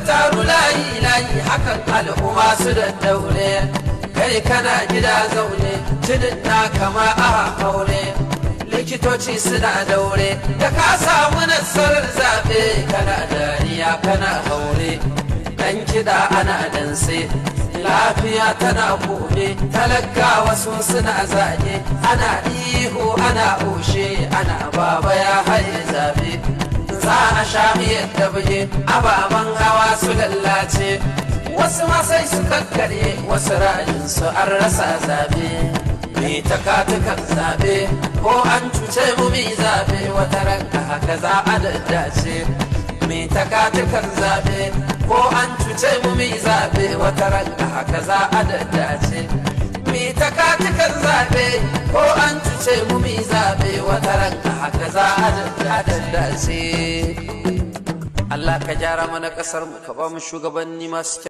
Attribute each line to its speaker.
Speaker 1: taru layi layi hakan al'umma su da daure, kai kana gida zaune jinin na kama a haure, likitoci suna daure da ka samu nasarar zaɓe, kana dariya kana haure, dan kiɗa ana danse lafiya tana gobe, talakawa su suna zage, ana ihu ana ushe, ana baba ya haye zabe, za a sha miyar da buge, ababen hawa su lallace, wasu ma sai su kakkarye, wasu ra'ayinsu an rasa zabe, mai takatukan zabe ko an cuce mu mi zabe, wata ranka haka za a daddace, mai takatukan zabe ko an cuce mu mi zabe, wata ranka haka za a daddace, mai takatukan zabe ko an cuce mu mi zabe, wata ranka haka za a daddace. Allah ka gyara mana kasar mu, ka ba mu shugabanni masu